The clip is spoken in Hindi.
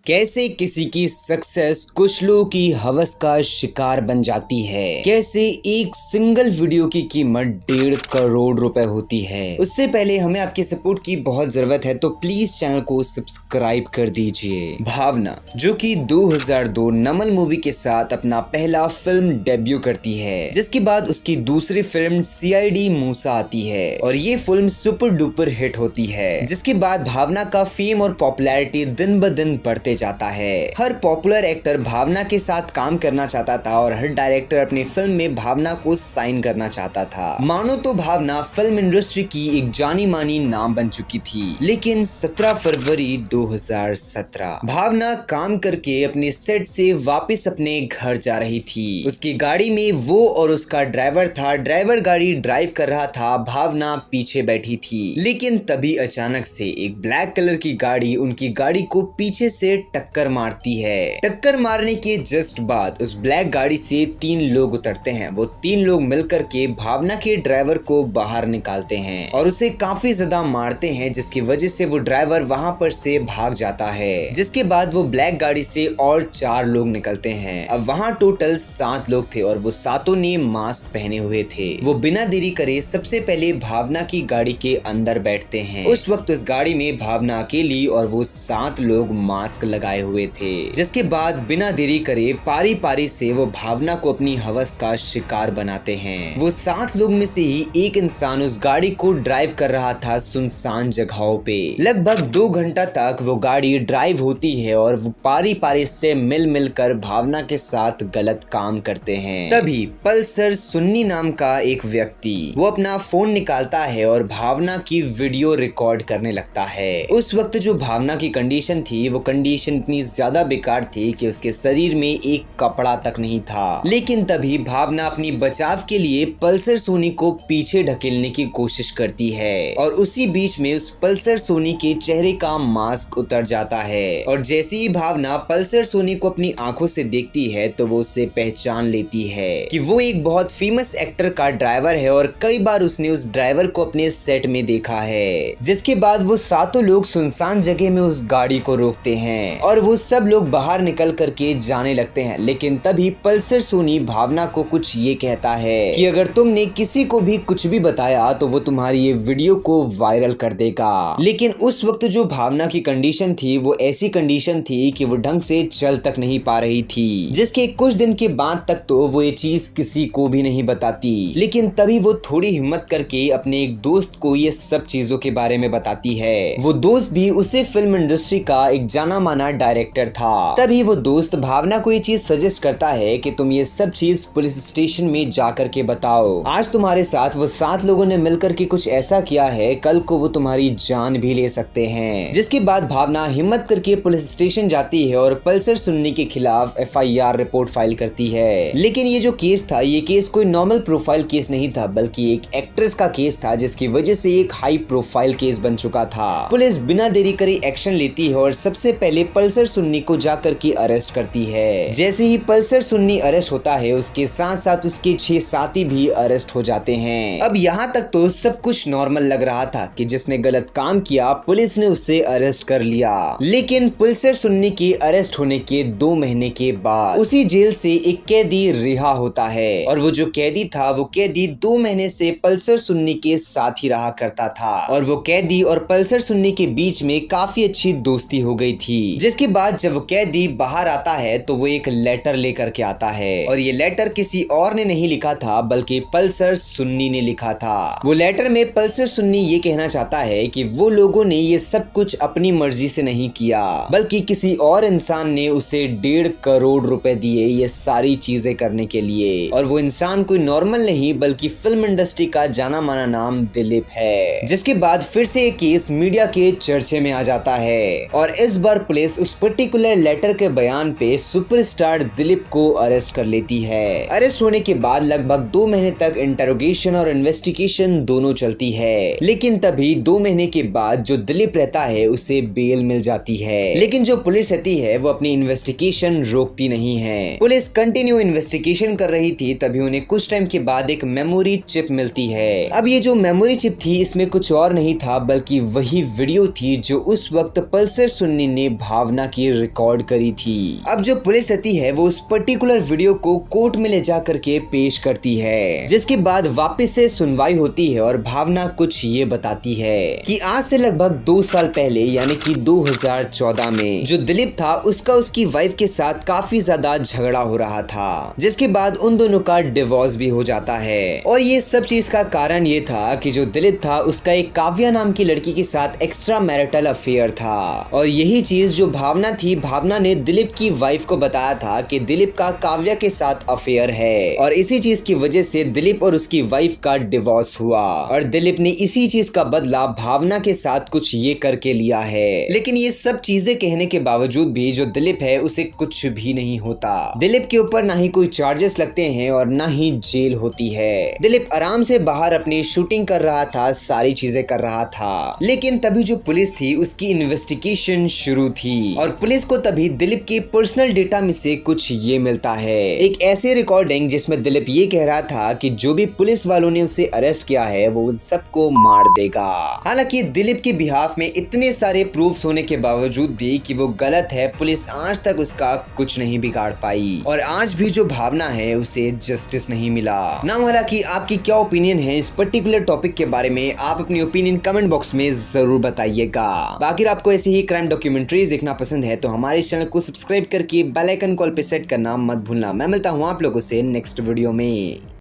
कैसे किसी की सक्सेस कुछ लोगों की हवस का शिकार बन जाती है। कैसे एक सिंगल वीडियो की कीमत 1.5 करोड़ रुपए होती है। उससे पहले हमें आपकी सपोर्ट की बहुत जरूरत है, तो प्लीज चैनल को सब्सक्राइब कर दीजिए। भावना जो कि 2002 नमल मूवी के साथ अपना पहला फिल्म डेब्यू करती है, जिसके बाद उसकी दूसरी फिल्म CID मूसा आती है और ये फिल्म सुपर डुपर हिट होती है। जिसके बाद भावना का फेम और पॉपुलैरिटी दिन ब दिन बढ़ते जाता है। हर पॉपुलर एक्टर भावना के साथ काम करना चाहता था और हर डायरेक्टर अपनी फिल्म में भावना को साइन करना चाहता था। मानो तो भावना फिल्म इंडस्ट्री की एक जानी मानी नाम बन चुकी थी। लेकिन 17 फरवरी 2017 भावना काम करके अपने सेट से वापस अपने घर जा रही थी। उसकी गाड़ी में वो और उसका ड्राइवर था। ड्राइवर गाड़ी ड्राइव कर रहा था, भावना पीछे बैठी थी। लेकिन तभी अचानक से एक ब्लैक कलर की गाड़ी उनकी गाड़ी को पीछे से टक्कर मारती है। टक्कर मारने के जस्ट बाद उस ब्लैक गाड़ी से 3 लोग उतरते हैं। वो 3 लोग मिलकर के भावना के ड्राइवर को बाहर निकालते हैं और उसे काफी ज्यादा मारते हैं, जिसकी वजह से वो ड्राइवर वहां पर से भाग जाता है। जिसके बाद वो ब्लैक गाड़ी से और 4 लोग निकलते हैं। अब वहां टोटल 7 लोग थे और वो सातों ने मास्क पहने हुए थे। वो बिना देरी करे सबसे पहले भावना की गाड़ी के अंदर बैठते हैं। उस वक्त उस गाड़ी में भावना अकेली और वो 7 लोग मास्क लगाए हुए थे। जिसके बाद बिना देरी करे पारी पारी से वो भावना को अपनी हवस का शिकार बनाते हैं। वो 7 लोग में से ही एक इंसान उस गाड़ी को ड्राइव कर रहा था सुनसान जगहों पे। लगभग 2 घंटा तक वो गाड़ी ड्राइव होती है और वो पारी पारी से मिल कर भावना के साथ गलत काम करते हैं। तभी पल्सर सुन्नी नाम का एक व्यक्ति वो अपना फोन निकालता है और भावना की वीडियो रिकॉर्ड करने लगता है। उस वक्त जो भावना की कंडीशन थी वो कंडीशन इतनी ज्यादा बेकार थी कि उसके शरीर में एक कपड़ा तक नहीं था। लेकिन तभी भावना अपनी बचाव के लिए पल्सर सोनी को पीछे ढकेलने की कोशिश करती है और उसी बीच में उस पल्सर सोनी के चेहरे का मास्क उतर जाता है। और जैसे ही भावना पल्सर सोनी को अपनी आंखों से देखती है तो वो उसे पहचान लेती है कि वो एक बहुत फेमस एक्टर का ड्राइवर है और कई बार उसने उस ड्राइवर को अपने सेट में देखा है। जिसके बाद वो सातों लोग सुनसान जगह में उस गाड़ी को रोकते हैं और वो सब लोग बाहर निकल करके जाने लगते हैं। लेकिन तभी पल्सर सोनी भावना को कुछ ये कहता है कि अगर तुमने किसी को भी कुछ भी बताया तो वो तुम्हारी ये वीडियो को वायरल कर देगा। लेकिन उस वक्त जो भावना की कंडीशन थी वो ऐसी कंडीशन थी कि वो ढंग से चल तक नहीं पा रही थी। जिसके कुछ दिन के बाद तक तो वो ये चीज किसी को भी नहीं बताती। लेकिन तभी वो थोड़ी हिम्मत करके अपने एक दोस्त को ये सब चीजों के बारे में बताती है। वो दोस्त भी उसे फिल्म इंडस्ट्री का एक जाना माना डायरेक्टर था। तभी वो दोस्त भावना को ये चीज सजेस्ट करता है कि तुम ये सब चीज पुलिस स्टेशन में जाकर के बताओ। आज तुम्हारे साथ वो 7 लोगों ने मिलकर के कुछ ऐसा किया है, कल को वो तुम्हारी जान भी ले सकते हैं। जिसके बाद भावना हिम्मत करके पुलिस स्टेशन जाती है और पल्सर सुन्नी के खिलाफ FIR रिपोर्ट फाइल करती है। लेकिन ये जो केस था, ये केस कोई नॉर्मल प्रोफाइल केस नहीं था, बल्कि एक एक्ट्रेस का केस था, जिसकी वजह से एक हाई प्रोफाइल केस बन चुका था। पुलिस बिना देरी करे एक्शन लेती है और सबसे पहले पल्सर सुन्नी को जाकर के अरेस्ट करती है। जैसे ही पल्सर सुन्नी अरेस्ट होता है, उसके साथ साथ उसके 6 साथी भी अरेस्ट हो जाते हैं। अब यहाँ तक तो सब कुछ नॉर्मल लग रहा था कि जिसने गलत काम किया पुलिस ने उसे अरेस्ट कर लिया। लेकिन पल्सर सुन्नी के अरेस्ट होने के 2 महीने के बाद उसी जेल से एक कैदी रिहा होता है और वो जो कैदी था वो कैदी 2 महीने से पल्सर सुन्नी के साथ ही रहा करता था और वो कैदी और पल्सर सुन्नी के बीच में काफी अच्छी दोस्ती हो गई थी। जिसके बाद जब वो कैदी बाहर आता है तो वो एक लेटर लेकर के आता है और ये लेटर किसी और ने नहीं लिखा था, बल्कि पल्सर सुन्नी ने लिखा था। वो लेटर में पल्सर सुन्नी ये कहना चाहता है कि वो लोगों ने ये सब कुछ अपनी मर्जी से नहीं किया, बल्कि किसी और इंसान ने उसे 1.5 करोड़ रुपए दिए ये सारी चीजें करने के लिए। और वो इंसान कोई नॉर्मल नहीं, बल्कि फिल्म इंडस्ट्री का जाना माना नाम दिलीप है। जिसके बाद फिर से ये केस मीडिया के चर्चे में आ जाता है और इस बार पुलिस उस पर्टिकुलर लेटर के बयान पे सुपरस्टार दिलीप को अरेस्ट कर लेती है। अरेस्ट होने के बाद लगभग 2 महीने तक इंटेरोगेशन और इन्वेस्टिगेशन दोनों चलती है। लेकिन तभी 2 महीने के बाद जो दिलीप रहता है उसे बेल मिल जाती है। लेकिन जो पुलिस रहती है वो अपनी इन्वेस्टिगेशन रोकती नहीं है। पुलिस कंटिन्यू इन्वेस्टिगेशन कर रही थी, तभी उन्हें कुछ टाइम के बाद एक मेमोरी चिप मिलती है। अब ये जो मेमोरी चिप थी इसमें कुछ और नहीं था, बल्कि वही वीडियो थी जो उस वक्त पल्सर सुन्नी ने भावना की रिकॉर्ड करी थी। अब जो पुलिस रहती है वो उस पर्टिकुलर वीडियो को कोर्ट में ले जा करके पेश करती है, जिसके बाद वापस से सुनवाई होती है और भावना कुछ ये बताती है कि आज से लगभग 2 साल पहले यानी कि 2014 में जो दिलीप था उसका उसकी वाइफ के साथ काफी ज्यादा झगड़ा हो रहा था, जिसके बाद उन दोनों का डिवोर्स भी हो जाता है। और ये सब चीज का कारण ये था कि जो दिलीप था उसका एक काव्या नाम की लड़की के साथ एक्स्ट्रा मैरिटल अफेयर था, और यही चीज जो भावना थी, भावना ने दिलीप की वाइफ को बताया था कि दिलीप का काव्या के साथ अफेयर है, और इसी चीज की वजह से दिलीप और उसकी वाइफ का डिवोर्स हुआ। और दिलीप ने इसी चीज का बदला भावना के साथ कुछ ये करके लिया है। लेकिन ये सब चीजें कहने के बावजूद भी जो दिलीप है उसे कुछ भी नहीं होता। दिलीप के ऊपर ना ही कोई चार्जेस लगते हैं और ना ही जेल होती है। दिलीप आराम से बाहर अपनी शूटिंग कर रहा था, सारी चीजें कर रहा था। लेकिन तभी जो पुलिस थी उसकी इन्वेस्टिगेशन शुरू थी, और पुलिस को तभी दिलीप के पर्सनल डेटा में से कुछ ये मिलता है, एक ऐसी रिकॉर्डिंग जिसमें दिलीप ये कह रहा था कि जो भी पुलिस वालों ने उसे अरेस्ट किया है वो उन सबको मार देगा। हालांकि दिलीप के बिहाफ में इतने सारे प्रूफ्स होने के बावजूद भी कि वो गलत है, पुलिस आज तक उसका कुछ नहीं बिगाड़ पाई, और आज भी जो भावना है उसे जस्टिस नहीं मिला ना। हालांकि आपकी क्या ओपिनियन है इस पर्टिकुलर टॉपिक के बारे में, आप अपनी ओपिनियन कमेंट बॉक्स में जरूर बताइएगा। बाकी आपको ऐसे ही क्राइम डॉक्यूमेंट्रीज देखना पसंद है तो हमारे चैनल को सब्सक्राइब करके बेल आइकन कॉल पे सेट करना मत भूलना। मैं मिलता हूँ आप लोगों से नेक्स्ट वीडियो में।